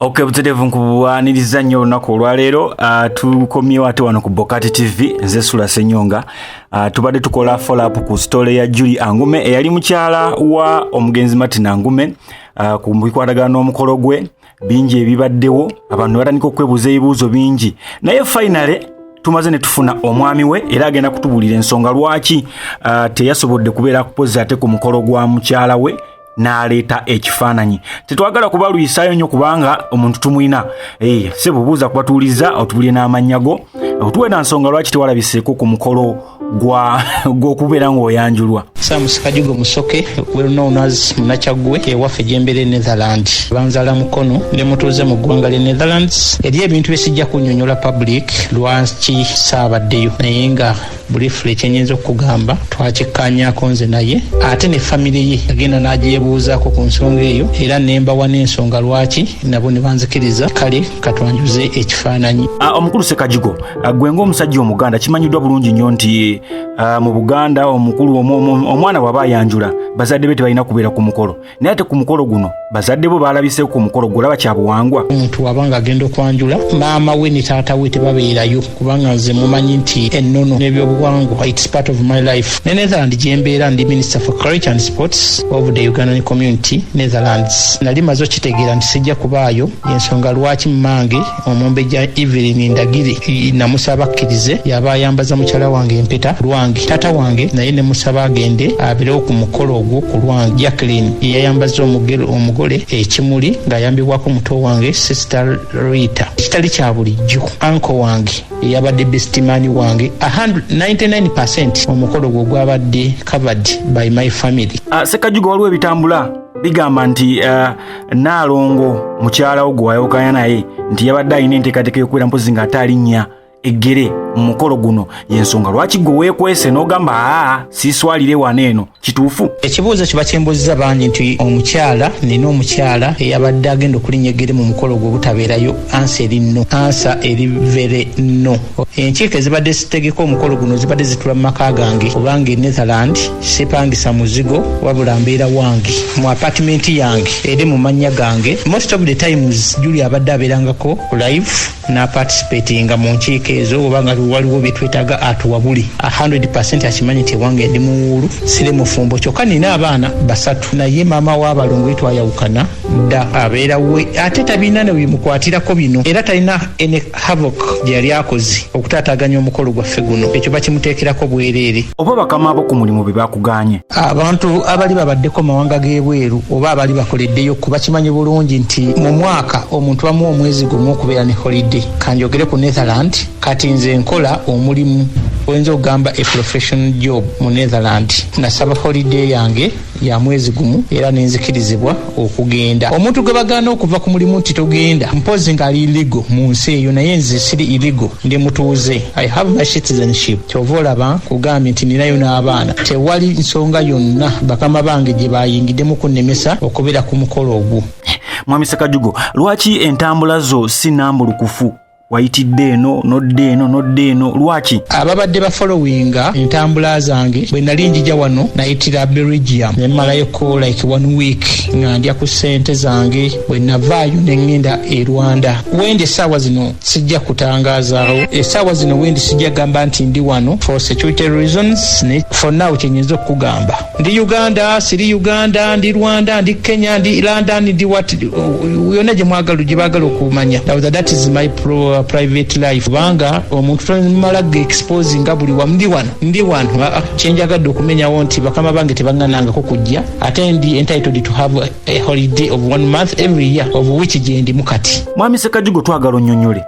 Okay, buterevu nkubuwaniriza nnyo olunaku olwaleero tukomyewo ate wano ku Bokati TV nze Sula Senyonga. Tubadde tukola follow up ku story ya Julie Angume eyali mukyala wa omugenzi Martin Angume ku bikwatagana n'omukolo gwe. Bingi ebibaddewo abantu batandika okwebuuza ebibuuzo bingi, naye finally tumaze ne tufuna omwami we era agenda kutubulira ensonga lwaki teyasobodde kubeera kupoza ate ku mukolo gwa mukyala we n'aleeta ekifaananyi. Tetwagala kubaluyisaayo nnyo kubanga omuntu tumwina sebubuuza kubatuuliza otubulire n'amannya go otuwe na nsonga lwaki tewalabiseeko ku mukolo gw'okubeera ng'oyanjulwa. Samus Kajugo Musoke, well known as Munachagwe, ewaffe gyembere Netherland. Banzala mukono ne mutuuze mu ggwanga lye Netherlands. Eri ebintu besijja kunnyonnyola public lwaki saabaddeyo, naye nga briefly kyenyinza okugamba twakikkaanyaako nze naye ate ne family ye agenda n'agyebuuzaako ku nsonga eyo era nembawa n'ensonga lwaki nabo ne banzikiriza. Kale katwanjuze ekifaananyi. Omukulu Ssekajugo, gwe ng'omusajja omuganda kimanyiddwa bulungi nnyo nti mu Buganda omukulu omwana bw'aba ayanjula bazadde be tebalina kubeera ku mukolo, naye ate ku mukolo guno bazadde bo baalabiseeko ku mukolo gw'olaba kyabuwangwa. Omuntu wabanga agenda okwanjula maama we ne taata we tebabeerayo kubanga nze mumanyi nti ennono n'ebyobuwangwa it's part of my life. Ne Netherlands gyembeera ndi Minister for Culture and Sports of the Ugandan Community Netherlands. Nali maze okitegeera nti sijja kubaayo, ensonga lwaki mmange Omumbejja Evelyn Ndagiri namusaba akkirize yaba ayambaza mukyala wange empeta lwange taata wange, naye ne musaba agende abeerewo ku mukolo ogwo ku lwange. Jacqueline yayambaza omugole ekimuli ng'ayambibwako muto wange Sister Rita. Kitali kya bulijjo uncle wange eyabadde bestimani wange 99% omukolo gwo gwabadde covered by my family. Ssekajugo waliwo ebitambula bigamba nti Naalongo mukyala wo gwe wayawukanya naye nti yabadde alina enteekateeka y'okubeera mpozi ng'ate alinnya eggere mu mukolo guno. Yensonga lwaki gwe weekwese n'ogamba siiswalire wano eno, kituufu? Ekibuuzo kiba kyembuuziza bangi nti omukyala nina omukyala eyabadde agenda okulinnya eggere mu mukolo gwe gutabeerayo. Ansa eri nno, ansa eri vere nno. Enkiiko ezibadde zitegeka omukolo guno zibadde zitula mu maka gange obanga e Netherland sipangisa muzigo wabula mbeera wange mu apartment yange eri mu mannya gange. Most of the times Julie abadde abeerangako live na participatinga mu nkiiko ezo obanga waliwo byetwetaaga atuwabuli 100% akimanyi nti wange ndi muwulu sire mufumbo kyokka nina abaana basatu, naye maama w'abalongo twayawukana dda abeera we ate tabina ne bimukwatirako bino era talina ene havoc gyeyali akoze okutaataganya omukolo gwaffe guno. Ekyo bakimuteekerako bwereere. Oba bakama abo ku mulimu be bakuganye abantu abali babaddeko mawanga g'ebweru oba abali bakoleddeyo kuba kimanyi bulungi nti mu mwaka omuntu amuwa omwezi gumu okubeera ne holiday. Kanjogere ku Netherland kati nze nkola omulimu oyinza okugamba a professional job mu Netherland. Nasaba holiday yange ya mwezi gumu era nenzikirizibwa okugenda. Omuntu gwe bagaana okuva ku mulimu nti togenda mpozi ng'ali illegal mu nsi eyo, naye nze siri illegal, ndi mutuuze. I have my citizenship. Kyova olaba kugambye nti ninayo n'abaana. Tewali nsonga yonna bakama bange gye bayingiddemu kunnemesa okubeera ku mukolo ogwo. Mwami Ssekajugo, lwaki entambula zo si nambulukufu? Wayitidde eno nodde eno lwaki? Ababadde ba followinga entambula zange bwe nali njija wano nayitira Belgium ne malayiko like 1 week nga ndya ku ssente zange bwe navaayo ne ngenda e Rwanda. Wendi essaawa zino sijja kutangazaawo, essaawa zino wendi sijja gamba nti ndi wano for security reasons. For now kyenyinza okugamba ndi Uganda, siri Uganda, ndi Rwanda, ndi Kenya, ndi London, ndi what yonna gye mwagala gye baagala okumanya. That is my private life. Banga omuntu tomala exposing buli wa ndi wano kyenjagadde okumenyawo nti bakama bange tebaŋŋanangako kujja ate ndi entitled to have a holiday of 1 month every year of which gye ndi mukati. Mwami Ssekajugo twagala onnyonnyole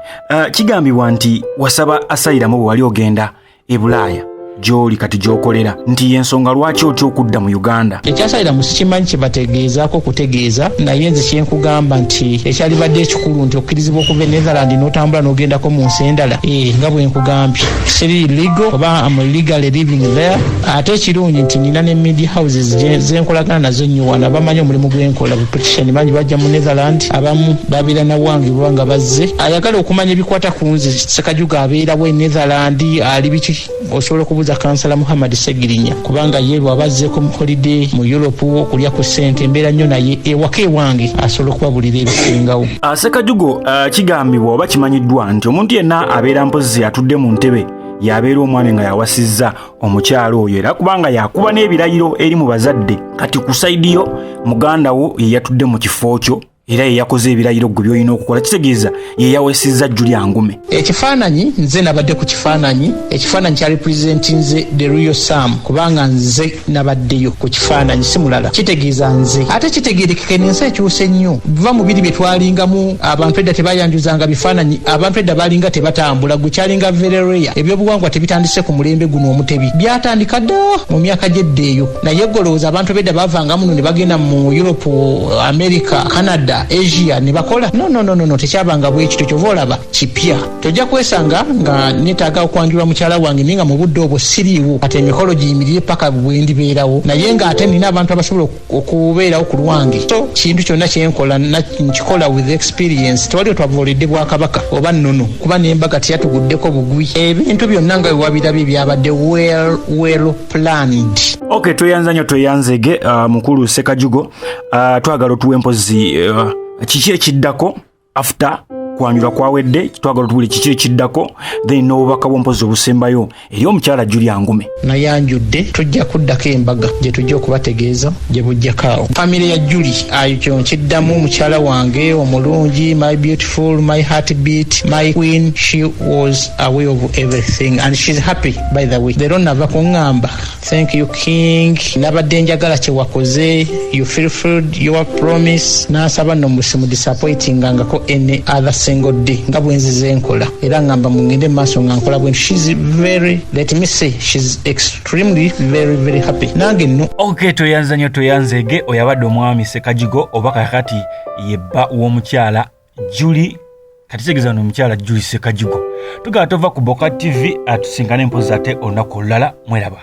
kigambibwa nti wasaba asayiramu bwe wali ogenda e Bulaaya gy'oli kati gy'okolera nti yensonga lwaki otya okudda mu Uganda. Ekyasayira mu sikimanyi kye bategeezaako kutegeeza, naye nze kyenkugamba nti ekyalibadde ekikulu nti okkirizibwa okuva e Netherland n'otambula n'ogendako mu nsi endala nga bwe nkugambye siri legal oba am legally living there. Ate ekirungi nti nina ne media houses zenkolagana nazo nnyo wano abamanyi omulimu gwenkola petition bangi bajja mu Netherland, abamu babeera na wange bwanga bazze ayagala okumanya ebikwata ku nze Ssekajugo abeerawo e Netherland ali biki osobola okubuuza okubuuza kansala Muhammad Segirinya kubanga ye bw'abazzeeko mu holiday mu Europe okulya ku ssente embeera nnyo naye ewaka ewange asobola okubabulira ebisingawo. Ssekajjugo kigambibwa oba kimanyiddwa nti omuntu yenna abeera mpozi atudde mu ntebe yabeera omwami nga yawasizza omukyalo oyo era kubanga yakuba n'ebirayiro eri mu bazadde kati ku sayidi yo muganda wo ye yatudde mu kifo kyo era ye yakoze ebirayiro gwe by'olina okukola kitegeeza ye yawesizza Julie Angume. Ekifaananyi nze nabadde ku kifaananyi ekifaananyi kya representinze the real Sam kubanga nze nabaddeyo ku kifaananyi si mulala kitegeeza nze ate kitegeerekeka ensi ekyuse nnyo biva mu biri bye twalingamu abantu edda tebayanjuzanga bifaananyi abantu edda balinga tebatambula gwe kyalinga very rare ebyobuwangwa tebitandise ku mulembe guno omutebi byatandika dda mu myaka gy'edda eyo naye golowooza abantu bedda bavanga muno ne bagenda mu Europe America Canada Asia ne bakola no tekyabanga bwekito kyova olaba kipya tojja kwesanga nga netaaga okwanjula mukyala wange ninga mu budde obwo siriiwo ate emikolo giyimirire paka bwendibeerawo naye nga ate nina abantu abasobola okubeerawo ku lwange so kintu kyonna kyenkola nkikola with experience tewali otwavoledde bwakabaka oba nnono kuba n'embaga teyatuguddeko bugwi ebintu byonna nga wewabirabye byabadde well planned. Okay, tweyanza nnyo tweyanzege mukulu Ssekajjugo twagala otuwe empozi kiki ekiddako after kwanjula kwawedde twagala otuwule kiki ekiddako then n'obubaka bw'ompozi obusembayo eri omukyala Julie Angume. Nayanjudde tujja kuddako embaga gye tujja okubategeeza gye bujjakaawo famire ya Julie ayo kyo nkiddamu mukyala wange omulungi my beautiful my heartbeat my queen she was aware of everything and she's happy by the way leero nava kuŋŋamba thank you king nabadde njagala kye wakoze you fulfilled your promise n'asaba nno musimu disappointingangako any other single day nga bwenzize nkola era ngamba mungende maaso nga nkola bwentu she's very let me say she's extremely very happy nange nno. Okay, tweyanza nnyo tweyanzege oyabadde omwami Ssekajjugo oba kakati yebba w'omukyala Julie kati tegeeza n'omukyala Julie Ssekajjugo tugala tova ku Boka TV atusinkane empozi ate olunaku olulala mweraba.